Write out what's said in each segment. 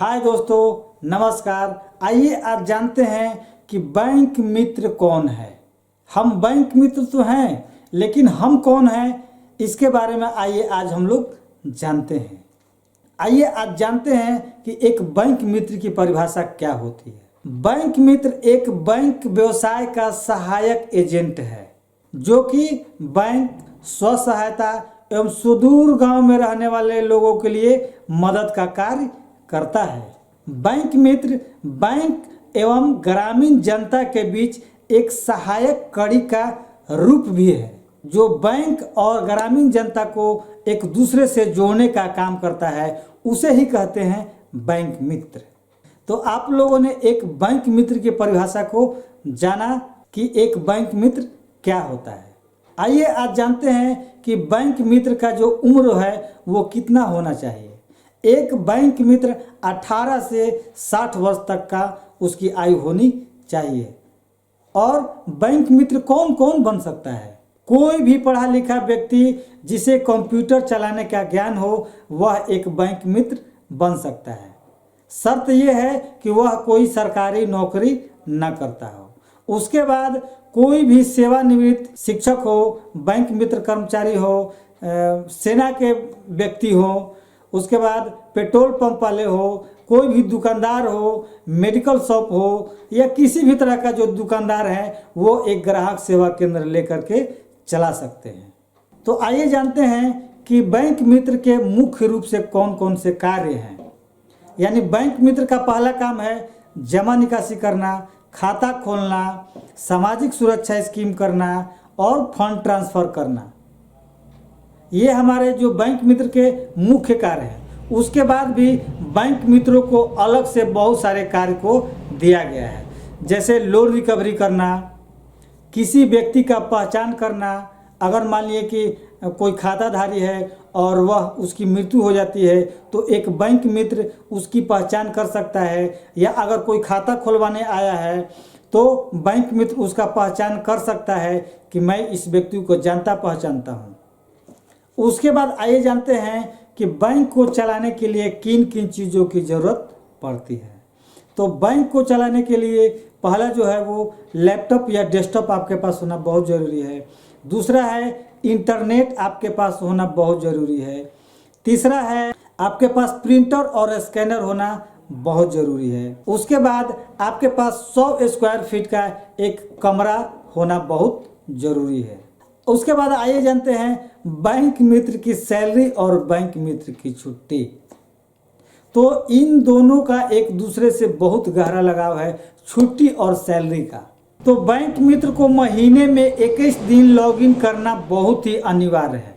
हाय दोस्तों, नमस्कार। आइए आज जानते हैं कि बैंक मित्र कौन है। हम बैंक मित्र तो हैं, लेकिन हम कौन हैं इसके बारे में आइए आज हम लोग जानते हैं। आइए आज जानते हैं कि एक बैंक मित्र की परिभाषा क्या होती है। बैंक मित्र एक बैंक व्यवसाय का सहायक एजेंट है जो कि बैंक, स्व सहायता एवं सुदूर गांव में रहने वाले लोगों के लिए मदद का कार्य करता है। बैंक मित्र बैंक एवं ग्रामीण जनता के बीच एक सहायक कड़ी का रूप भी है जो बैंक और ग्रामीण जनता को एक दूसरे से जोड़ने का काम करता है। उसे ही कहते हैं बैंक मित्र। तो आप लोगों ने एक बैंक मित्र की परिभाषा को जाना कि एक बैंक मित्र क्या होता है। आइए आज जानते हैं कि बैंक मित्र का जो उम्र है वो कितना होना चाहिए। एक बैंक मित्र 18 से 60 वर्ष तक का उसकी आयु होनी चाहिए। और बैंक मित्र कौन कौन बन सकता है? कोई भी पढ़ा लिखा व्यक्ति जिसे कंप्यूटर चलाने का ज्ञान हो वह एक बैंक मित्र बन सकता है। शर्त यह है कि वह कोई सरकारी नौकरी न करता हो। उसके बाद कोई भी सेवानिवृत्त शिक्षक हो, बैंक मित्र कर्मचारी हो, सेना के व्यक्ति हो, उसके बाद पेट्रोल पंप वाले हो, कोई भी दुकानदार हो, मेडिकल शॉप हो या किसी भी तरह का जो दुकानदार है वो एक ग्राहक सेवा केंद्र लेकर के चला सकते हैं। तो आइए जानते हैं कि बैंक मित्र के मुख्य रूप से कौन कौन से कार्य हैं। यानी बैंक मित्र का पहला काम है जमा निकासी करना, खाता खोलना, सामाजिक सुरक्षा स्कीम करना और फंड ट्रांसफ़र करना। ये हमारे जो बैंक मित्र के मुख्य कार्य हैं। उसके बाद भी बैंक मित्रों को अलग से बहुत सारे कार्य को दिया गया है, जैसे लोन रिकवरी करना, किसी व्यक्ति का पहचान करना। अगर मान लिए कि कोई खाताधारी है और वह उसकी मृत्यु हो जाती है तो एक बैंक मित्र उसकी पहचान कर सकता है, या अगर कोई खाता खुलवाने आया है तो बैंक मित्र उसका पहचान कर सकता है कि मैं इस व्यक्ति को जानता पहचानता हूँ। उसके बाद आइए जानते हैं कि बैंक को चलाने के लिए किन किन चीज़ों की ज़रूरत पड़ती है। तो बैंक को चलाने के लिए पहला जो है वो लैपटॉप या डेस्कटॉप आपके पास होना बहुत ज़रूरी है। दूसरा है इंटरनेट आपके पास होना बहुत ज़रूरी है। तीसरा है आपके पास प्रिंटर और स्कैनर होना बहुत ज़रूरी है। उसके बाद आपके पास 100 स्क्वायर फीट का एक कमरा होना बहुत ज़रूरी है। उसके बाद आइए जानते हैं बैंक मित्र की सैलरी और बैंक मित्र की छुट्टी। तो इन दोनों का एक दूसरे से बहुत गहरा लगाव है, छुट्टी और सैलरी का। तो बैंक मित्र को महीने में 21 दिन लॉगिन करना बहुत ही अनिवार्य है।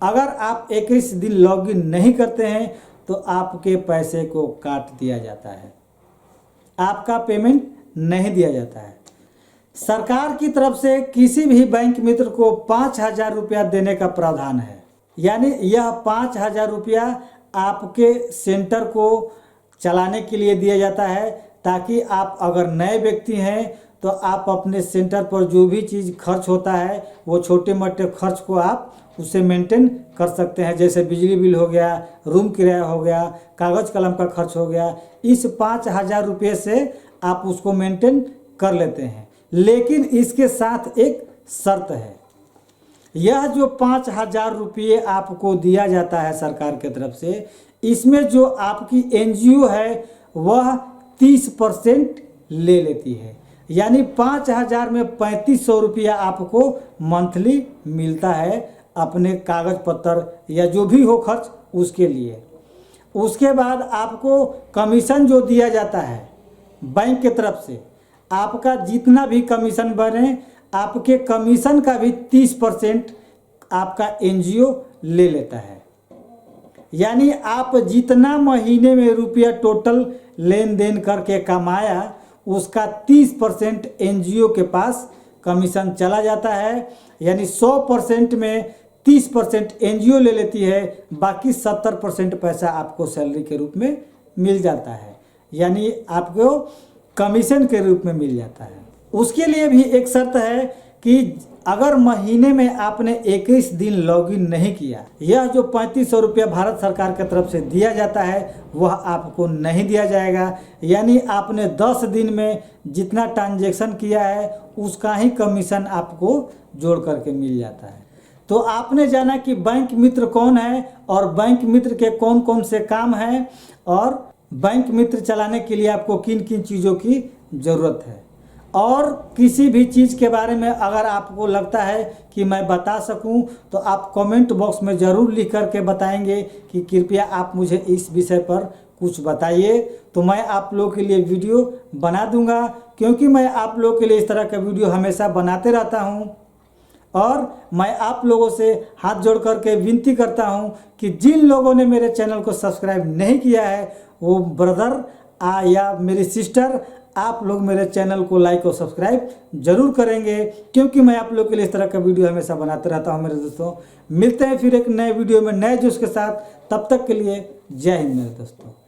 अगर आप 21 दिन लॉगिन नहीं करते हैं तो आपके पैसे को काट दिया जाता है, आपका पेमेंट नहीं दिया जाता है। सरकार की तरफ से किसी भी बैंक मित्र को 5,000 रुपया देने का प्रावधान है। यानी यह 5,000 रुपया आपके सेंटर को चलाने के लिए दिया जाता है, ताकि आप अगर नए व्यक्ति हैं तो आप अपने सेंटर पर जो भी चीज़ खर्च होता है वो छोटे मोटे खर्च को आप उसे मेंटेन कर सकते हैं। जैसे बिजली बिल हो गया, रूम किराया हो गया, कागज़ कलम का खर्च हो गया। इस 5,000 रुपये से आप उसको मेंटेन कर लेते हैं। लेकिन इसके साथ एक शर्त है। यह जो 5,000 रुपये आपको दिया जाता है सरकार की तरफ से, इसमें जो आपकी एनजीओ है वह 30% ले लेती है। यानी 5,000 में 3,500 रुपया आपको मंथली मिलता है अपने कागज पत्र या जो भी हो खर्च उसके लिए। उसके बाद आपको कमीशन जो दिया जाता है बैंक की तरफ से, आपका जितना भी कमीशन बने आपके कमीशन का भी 30% आपका एनजीओ ले लेता है। यानी आप जितना महीने में रुपया टोटल लेन देन करके कमाया उसका 30% एनजीओ के पास कमीशन चला जाता है। यानी 100% में 30% एनजीओ ले लेती है, बाकी 70% पैसा आपको सैलरी के रूप में मिल जाता है, यानी आपको कमीशन के रूप में मिल जाता है। उसके लिए भी एक शर्त है कि अगर महीने में आपने 21 दिन लॉगिन नहीं किया, यह जो 3500 रुपया भारत सरकार की तरफ से दिया जाता है वह आपको नहीं दिया जाएगा। यानी आपने 10 दिन में जितना ट्रांजैक्शन किया है उसका ही कमीशन आपको जोड़ करके मिल जाता है। तो आपने जाना कि बैंक मित्र कौन है और बैंक मित्र के कौन कौन से काम हैं और बैंक मित्र चलाने के लिए आपको किन किन चीज़ों की ज़रूरत है। और किसी भी चीज़ के बारे में अगर आपको लगता है कि मैं बता सकूं तो आप कमेंट बॉक्स में ज़रूर लिख करके बताएंगे कि कृपया आप मुझे इस विषय पर कुछ बताइए, तो मैं आप लोगों के लिए वीडियो बना दूंगा, क्योंकि मैं आप लोगों के लिए इस तरह का वीडियो हमेशा बनाते रहता हूं। और मैं आप लोगों से हाथ जोड़ करके विनती करता हूं कि जिन लोगों ने मेरे चैनल को सब्सक्राइब नहीं किया है वो ब्रदर या मेरी सिस्टर, आप लोग मेरे चैनल को लाइक और सब्सक्राइब जरूर करेंगे, क्योंकि मैं आप लोग के लिए इस तरह का वीडियो हमेशा बनाते रहता हूं। मेरे दोस्तों, मिलते हैं फिर एक नए वीडियो में नए जोश के साथ। तब तक के लिए जय हिंद मेरे दोस्तों।